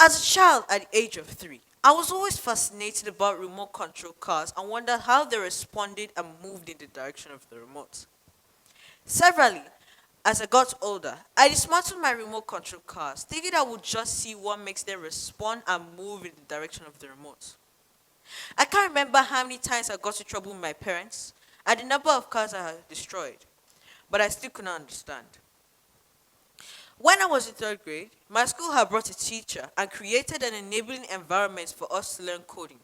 As a child at the age of 3, I was always fascinated about remote control cars and wondered how they responded and moved in the direction of the remote. Severally, as I got older, I dismantled my remote control cars, thinking I would just see what makes them respond and move in the direction of the remote. I can't remember how many times I got into trouble with my parents and the number of cars I had destroyed, but I still couldn't understand. When I was in third grade, my school had brought a teacher and created an enabling environment for us to learn coding.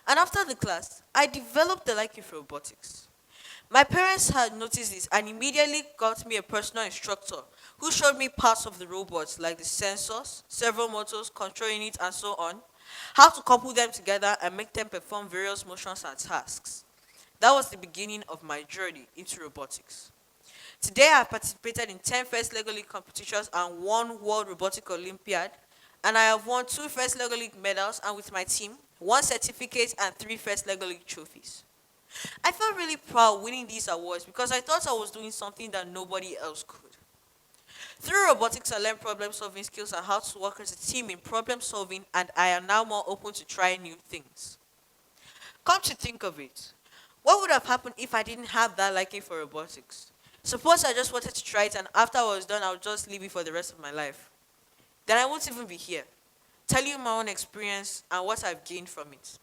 And after the class, I developed a liking for robotics. My parents had noticed this and immediately got me a personal instructor who showed me parts of the robots like the sensors, servo motors, control units, and so on, how to couple them together and make them perform various motions and tasks. That was the beginning of my journey into robotics. Today, I have participated in 10 First Lego League competitions and one World Robotic Olympiad, and I have won 2 First Lego League medals and with my team, 1 certificate and 3 First Lego League trophies. I felt really proud winning these awards because I thought I was doing something that nobody else could. Through robotics, I learned problem solving skills and how to work as a team in problem solving, and I am now more open to trying new things. Come to think of it, what would have happened if I didn't have that liking for robotics? Suppose I just wanted to try it and after I was done, I would just leave it for the rest of my life. Then I won't even be here, telling you my own experience and what I've gained from it.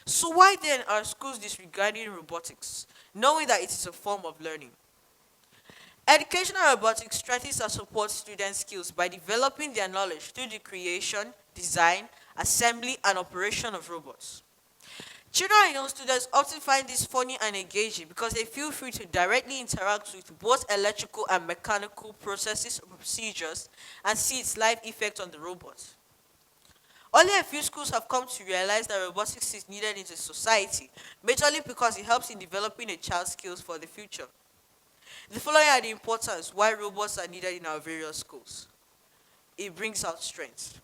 So why then are schools disregarding robotics, knowing that it is a form of learning? Educational robotics strengthens and supports students' skills by developing their knowledge through the creation, design, assembly, and operation of robots. Children and young students often find this funny and engaging because they feel free to directly interact with both electrical and mechanical processes or procedures and see its live effect on the robot. Only a few schools have come to realize that robotics is needed in the society, majorly because it helps in developing a child's skills for the future. The following are the importance why robots are needed in our various schools. It brings out strength.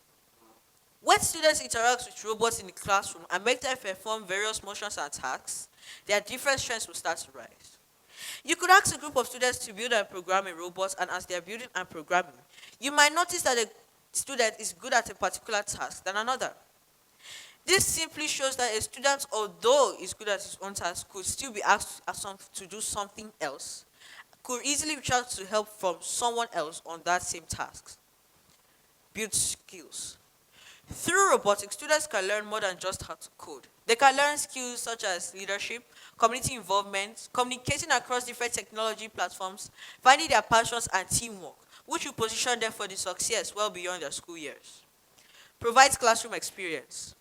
When students interact with robots in the classroom and make them perform various motions and tasks, their different strengths will start to rise. You could ask a group of students to build and program a robot, and as they are building and programming, you might notice that a student is good at a particular task than another. This simply shows that a student, although is good at his own task, could still be asked to do something else, could easily reach out to help from someone else on that same task. Build skills. Through robotics, students can learn more than just how to code. They can learn skills such as leadership, community involvement, communicating across different technology platforms, finding their passions and teamwork, which will position them for the success well beyond their school years. Provides classroom experience.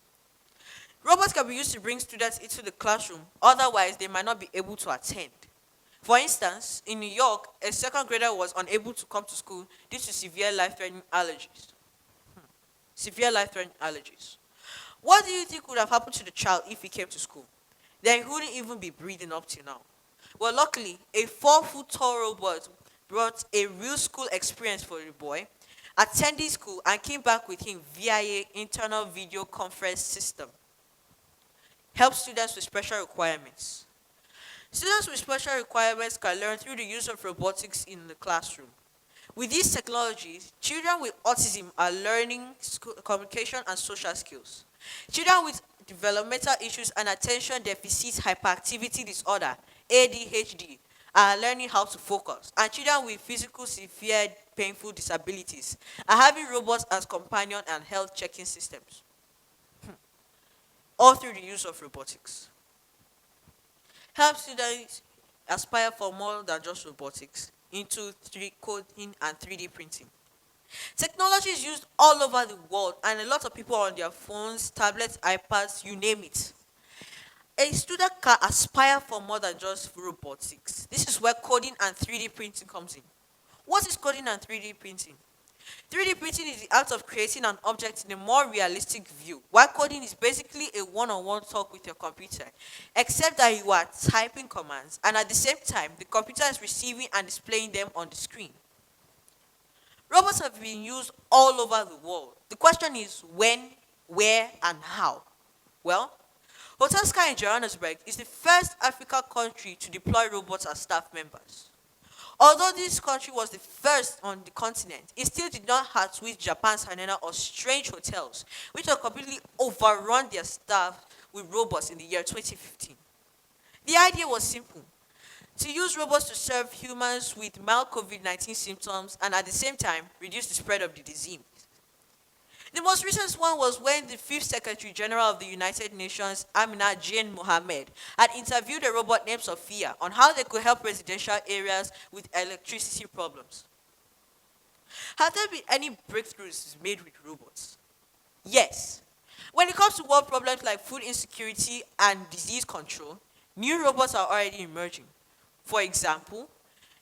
Robots can be used to bring students into the classroom, otherwise they might not be able to attend. For instance, in New York, a second grader was unable to come to school due to severe life-threatening allergies. What do you think would have happened to the child if he came to school? Then he wouldn't even be breathing up till now. Well, luckily, a 4-foot tall robot brought a real school experience for the boy, attended school, and came back with him via an internal video conference system. Help students with special requirements. Students with special requirements can learn through the use of robotics in the classroom. With these technologies, children with autism are learning communication and social skills. Children with developmental issues and attention deficit hyperactivity disorder, ADHD, are learning how to focus. And children with physical severe painful disabilities are having robots as companion and health checking systems. All through the use of robotics. Help students aspire for more than just robotics into 3D coding and 3D printing. Technology is used all over the world and a lot of people are on their phones, tablets, iPads, you name it. A student can aspire for more than just robotics. This is where coding and 3D printing comes in. What is coding and 3D printing? 3D printing is the act of creating an object in a more realistic view, while coding is basically a one-on-one talk with your computer, except that you are typing commands, and at the same time, the computer is receiving and displaying them on the screen. Robots have been used all over the world. The question is when, where, and how? Well, Hotelska in Johannesburg is the first African country to deploy robots as staff members. Although this country was the first on the continent, it still did not outwit Japan's Haneda or strange hotels, which had completely overrun their staff with robots in the year 2015. The idea was simple: to use robots to serve humans with mild COVID-19 symptoms and at the same time reduce the spread of the disease. The most recent one was when the fifth Secretary General of the United Nations, Amina Jane Mohammed, had interviewed a robot named Sophia on how they could help residential areas with electricity problems. Have there been any breakthroughs made with robots? Yes. When it comes to world problems like food insecurity and disease control, new robots are already emerging. For example,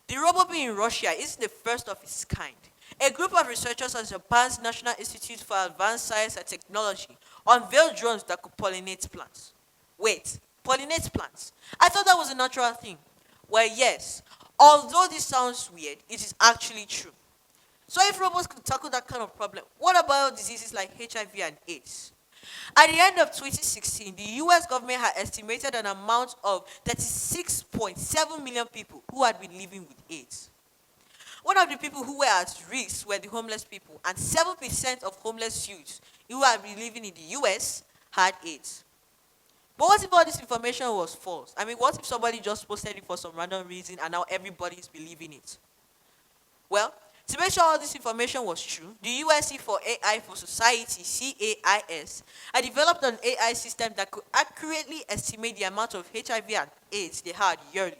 the robot being in Russia is the first of its kind. A group of researchers at Japan's National Institute for Advanced Science and Technology unveiled drones that could pollinate plants. Wait, pollinate plants? I thought that was a natural thing. Well, yes. Although this sounds weird, it is actually true. So if robots could tackle that kind of problem, what about diseases like HIV and AIDS? At the end of 2016, the US government had estimated an amount of 36.7 million people who had been living with AIDS. One of the people who were at risk were the homeless people, and 7% of homeless youths who had been living in the US had AIDS. But what if all this information was false? I mean, what if somebody just posted it for some random reason and now everybody is believing it? Well, to make sure all this information was true, the USC for AI for Society, CAIS, had developed an AI system that could accurately estimate the amount of HIV and AIDS they had yearly.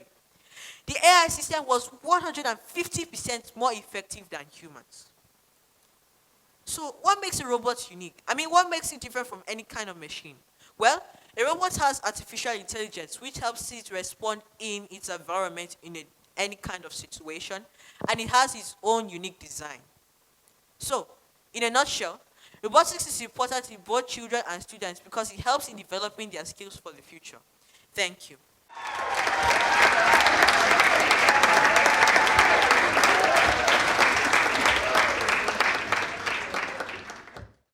The AI system was 150% more effective than humans. So what makes a robot unique? I mean, what makes it different from any kind of machine? Well, a robot has artificial intelligence, which helps it respond in its environment in any kind of situation, and it has its own unique design. So, in a nutshell, robotics is important to both children and students because it helps in developing their skills for the future. Thank you.